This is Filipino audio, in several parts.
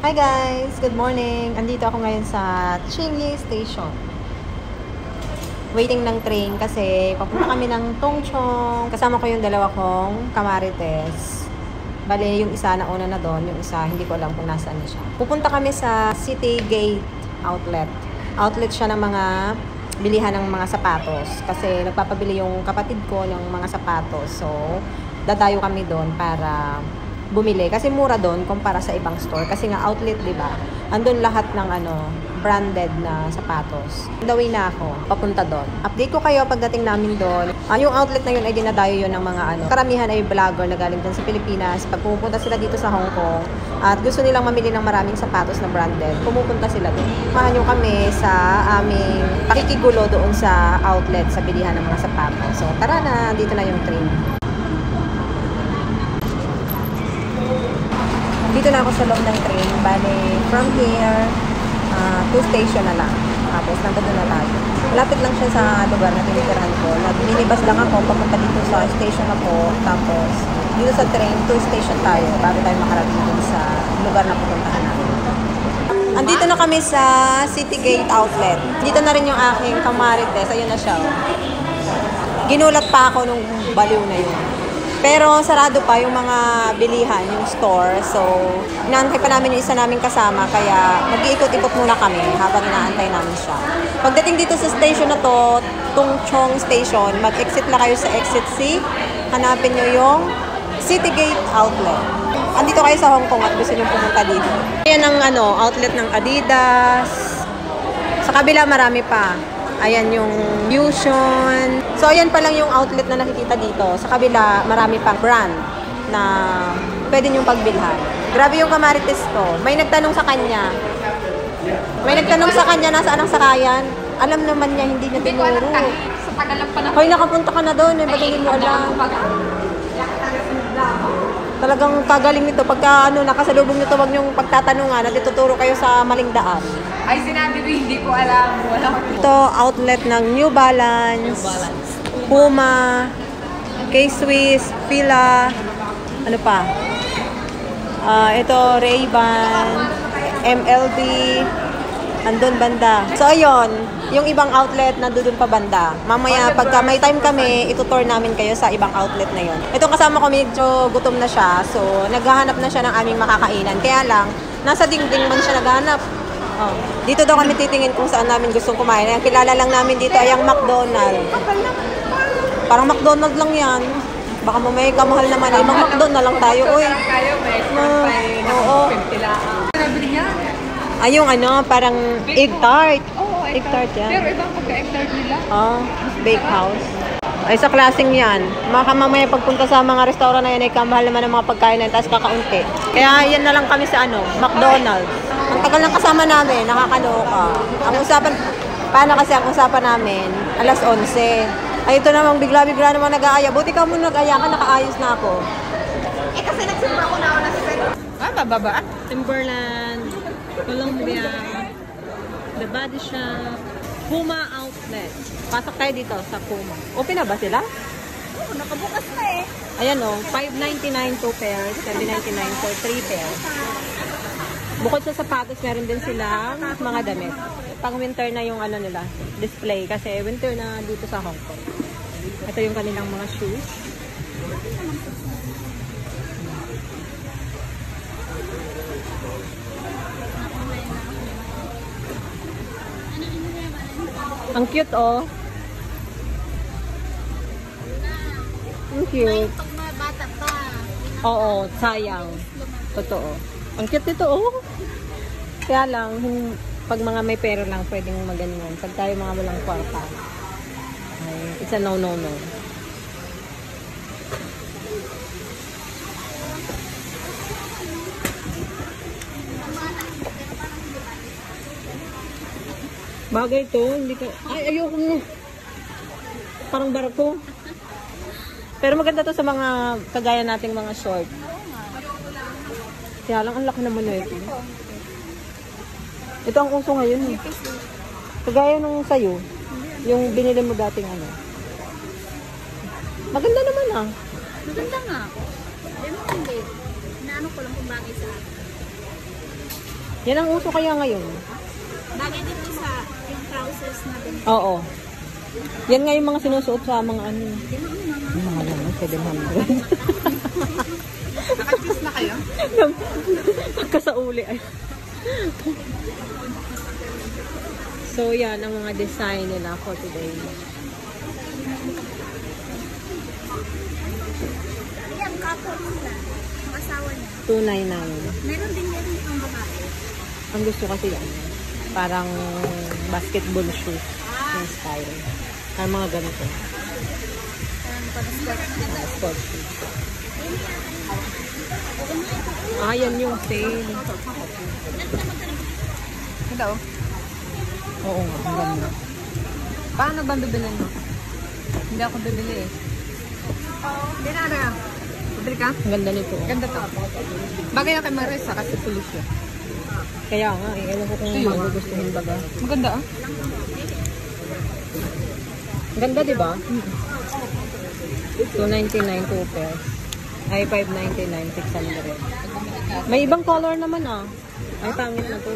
Hi guys! Good morning! Andito ako ngayon sa Chingy Station. Waiting ng train kasi papunta kami ng Tongchong. Kasama ko yung dalawa kong kamarites. Bale, yung isa na una na doon, yung isa hindi ko alam kung nasaan na siya. Pupunta kami sa City Gate Outlet. Outlet siya ng mga bilihan ng mga sapatos. Kasi nagpapabili yung kapatid ko ng mga sapatos. So, dadayo kami doon para bumili kasi mura doon kumpara sa ibang store kasi nga outlet, 'di ba? Andun lahat ng branded na sapatos. On the way na ako papunta doon. Update ko kayo pagdating namin doon. Yung outlet na yun ay dinadayo yun ng mga karamihan ay vlogger na galing din sa Pilipinas. Pag pumupunta sila dito sa Hong Kong at gusto nilang mamili ng maraming sapatos na branded, pumupunta sila doon. Samahan nyo kami sa aming pakikigulo doon sa outlet sa bilihan ng mga sapatos. So tara na, dito na yung train. Dito na ako sa loob ng train. Bale, from here, 2 station na lang. Tapos, nandun na tayo. Malapit lang siya sa lugar na tinitirahan ko. Nag-minibus lang ako, papunta dito sa station ako. Tapos, dito sa train, 2 station tayo bago tayo makarating dito sa lugar na pupuntahan natin. Andito na kami sa City Gate Outlet. Dito na rin yung aking kamarites. Ayun na siya. Ginulat pa ako nung baliw na yun. Pero sarado pa yung mga bilihan, yung store. So, inaantay pa namin yung isa naming kasama. Kaya mag-iikot-ikot muna kami habang inaantay namin siya. Pagdating dito sa station na to, Tongchong Station, mag-exit lang kayo sa exit C. Hanapin nyo yung City Gate Outlet. Andito kayo sa Hong Kong at gusto nyo pumunta dito. Ayan ang outlet ng Adidas. Sa kabila marami pa. Ayan yung Fusion. So, ayan pa lang yung outlet na nakikita dito. Sa kabila, marami pang brand na pwede nyong pagbilhan. Grabe yung kamarites ko. May nagtanong sa kanya. Nasaan ang sakayan? Alam naman niya, hindi niya tinuro. Sa pagalang pa na. Hoy, nakapunta ka na doon. Ba't hindi mo alam? Talagang kagaling nito. Pagka nakasalubong nito, wag niyong pagtatanungan at ituturo kayo sa maling daan. Ay, sinabi ko, hindi ko alam. Wala ko. Ito, outlet ng New Balance, Puma, K-Swiss, Fila, ano pa? Ito, Ray-Ban, MLB, andun banda. So, ayun, yung ibang outlet nandun pa banda. Mamaya, pagka may time kami, itutour namin kayo sa ibang outlet na yun. Itong kasama ko, medyo gutom na siya. So, naghahanap na siya ng aming makakainan. Kaya lang, nasa dingding man siya naghahanap. Oh. Dito daw kami titingin kung saan namin gustong kumain. Ang kilala lang namin dito ay ang McDonald's. Parang McDonald's lang yan. Baka mamaya kamahal naman. Ay, mag-McDonald's na lang tayo. Uy. Oo. Nabili niya. Ay, yung parang egg tart. Oo, egg tart yan. Pero ibang pagka-egg tart nila. Bakehouse. Ay, sa klaseng yan. Mamaya pagpunta sa mga restaurant na yan, ay kamahal naman ng mga pagkain na yan, tapos kakaunti. Kaya yan na lang kami sa McDonald's. Ang tagal ng kasama namin, nakakaloka. Ang usapan, paano kasi ang usapan namin, alas 11. Ay, ito namang bigla-bigla namang nag-aaya. Buti ka muna nag-aaya ka, nakaayos na ako. Kasi nagsimula ko na ako na sa Bababa. Timberland, Columbia, The Body Shop, Puma Outlet. Pasok tayo dito sa Puma. Open na ba sila? Oo, nakabukas na eh. Ayan o, $5.99 2 pairs, $7.99 for 3 pairs. Bukod sa sapatos, meron din silang mga damit. Pang winter na yung nila, display. Kasi winter na dito sa Hong Kong. Ito yung kanilang mga shoes. Ang cute oh. Ang cute. Pag mga bata pa. Oo, sayang. Totoo. Ang cute ito, oh. Kaya lang, pag mga may pera lang, pwedeng maganingan. Pag tayo mga walang kwarta, it's a no-no-no. Bagay to, hindi ka... Ay, ayoko mo. Parang barko. Pero maganda to sa mga kagaya nating mga short. Kaya lang, ang laki naman ito. Ito ang uso ngayon. Kagaya nung sa'yo, yung binili mo dating Maganda naman Maganda nga. Hindi. Inaano ko lang kung bagay sa akin. Yan ang uso kaya ngayon. Bagay dito sa yung trousers na din. Oo. Yan nga yung mga sinusuot sa mga ano. Yung mga lang, 700. Naka-choose na kayo? Pagka sa uli ay. So yan ang mga design nila for today. Ayan, couple nila. Ang asawa niya. 299. Meron din yan yung babae. Ang gusto kasi yan. Parang basketball shoes yung style. Ang mga ganito. Sports shoes. Ah, yan yung sale. Ito? Oo nga, ang ganda. Paano ba bibilin mo? Hindi ako bibili eh. Hindi na na. Bibili ka? Ang ganda nito. Ganda to. Bagay na kay Marisa kasi pulis siya. Kaya nga, ewan ko kung magugustuhin baga. Maganda ah. Ang ganda, di ba? 299 2 pairs. Ay, 599, 600. May ibang color naman ah. Ay, pangit na to.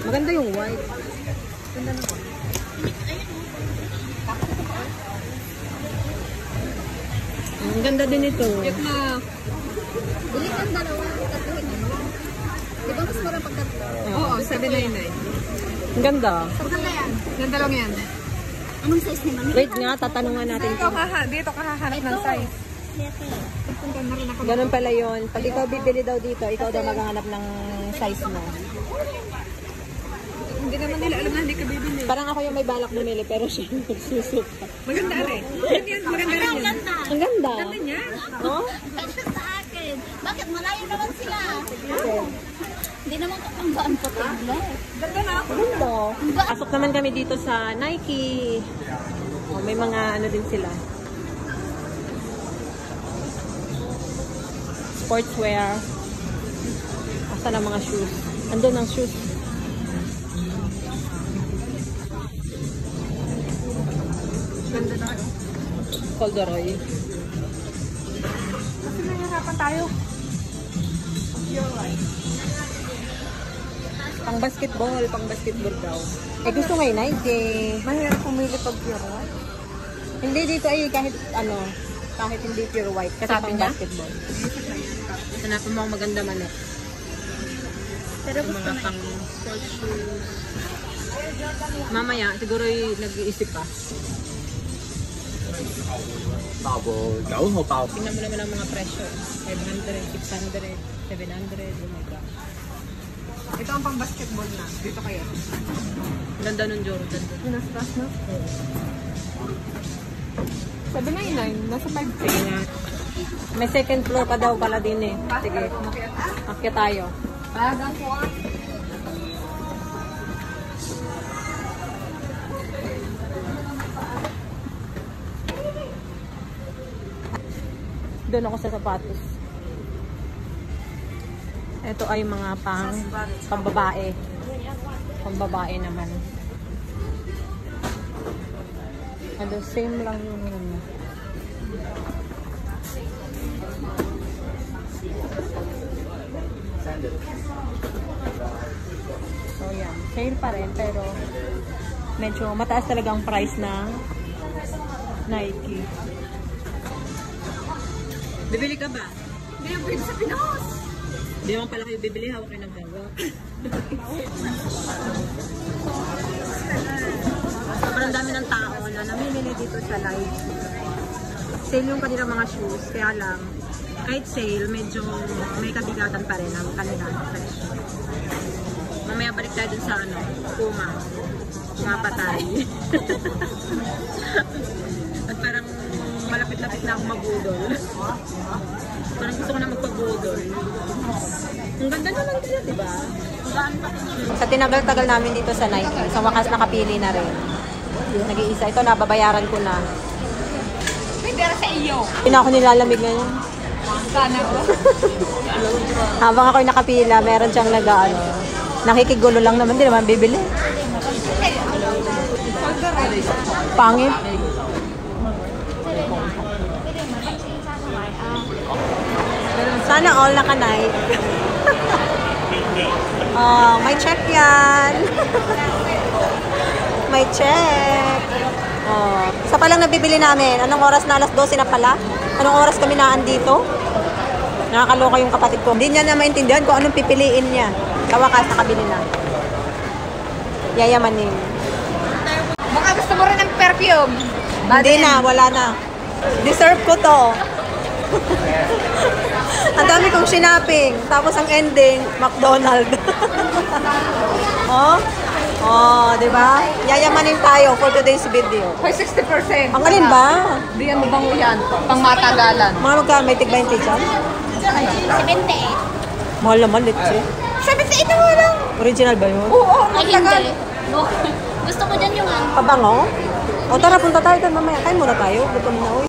Maganda yung white. Ganda naman. Ang ganda din ito. Cute na. Bili kang dalawa. Tatuhin mo. Di ba mas marang pagkatlo? Oo, 799. Ang ganda. Maganda yan. Ganda lang yan. Anong size ni Mami? Wait nga, tatanungan natin Dito kung dito kahahanap ng size. Punta na rin ako. ganun pala yun. Pag ikaw bibili daw dito, ikaw daw maghahanap ng size mo. Hindi naman nila alam na hindi ka bibili. Parang ako yung may balak bumili, pero siya yung nagsusuka. Maganda rin. Yan, maganda rin yan. Ang ganda. Ganda niya. Oh? Kasi sa akin. Bakit malayo naman sila? Hindi naman katanggaan ko tabla. Ganda na. Ang ganda. Pasok naman kami dito sa Nike. Oh, may mga ano din sila. Sportswear. Asa na mga shoes. Andun ang shoes. Ganda na. Corduroy. Kasi nahihirapan tayo. You're right. Pang basketball daw. Eh gusto ngayon Nike. Mahirap pumili pag pure white. Hindi dito ay kahit ano, kahit hindi pure white. Kasi Sabi pang niya? basketball. Hanapin mo ang maganda man eh. Pero Yung mga pang sports shoes. Mamaya, siguro nag-iisip pa. 大波九號爆 Tingnan mo naman ang mga presyo. 500, 600, 700. Oh my God. Ito ang pang basketball na. Dito kayo. Ganda nung Jordan. Minastas na? 799. Nasa 5K. Sige nga. May second floor pa daw pala din eh. Sige. Akyat tayo. Bagang ko ah. Doon ako sa sapatos. Ito ay mga pambabae. Pambabae naman. Ano, same lang yung ano. So yan, sale pa rin pero medyo mataas talaga ang price ng Nike. Bibili ka ba? Hindi yung pwede sa Pinos. Hindi naman pala kayo bibili, hawak kayo naggawa. Sobrang dami ng tao na namimili dito sa Nike. Sale yung kanilang mga shoes, kaya lang kahit sale, medyo may kabigatan pa rin ang kanilang presyo. Mamaya balik tayo dun sa ano, Puma. Mga patay. At parang malapit-lapit na akong mag-udol. Parang gusto ko na magpag-udol. Ang ganda naman sila, diba? Sa tinagal-tagal namin dito sa Nike, sa wakas nakapili na rin. Nag-iisa. Ito, nababayaran ko na. Pwede rin sa iyo. Hindi na ako nilalamig ngayon. Sana ko. Habang ako'y nakapila, meron siyang nag-ano. Nakikigulo lang naman, di naman bibili. Pangit. Sana all naka-Nike. Oh, may check yan. May check. Oh, isa pa lang nabibili namin. Anong oras na? Alas 12 na pala? Anong oras kami naandito? Nakakaloka yung kapatid ko. Hindi niya na maintindihan kung anong pipiliin niya. Sa wakas, nakabili na. Yayamanin. Baka gusto mo rin ng perfume. Hindi na, wala na. Deserve ko to. Ang dami kong sinaping. Tapos ang ending, McDonald's. Oh? Oh, di ba? Yayamanin tayo for today's video. Hoy, 60%. Ang alin ba? Di yan mo bang yan? Pang matagalan. Mga magkano may tig 20 dyan? 78. Mahal naman, litsi. 78 na lang. Original ba yun? Oo, Ay, hindi. Gusto ko dyan yung ano. Pabango? O tara, punta tayo doon mamaya. Kain muna tayo. Gutom na. Uy.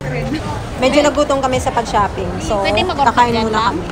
Medyo nagutom kami sa pag-shopping. So, Pwede mag-order kakain dyan, muna ma'am? kami.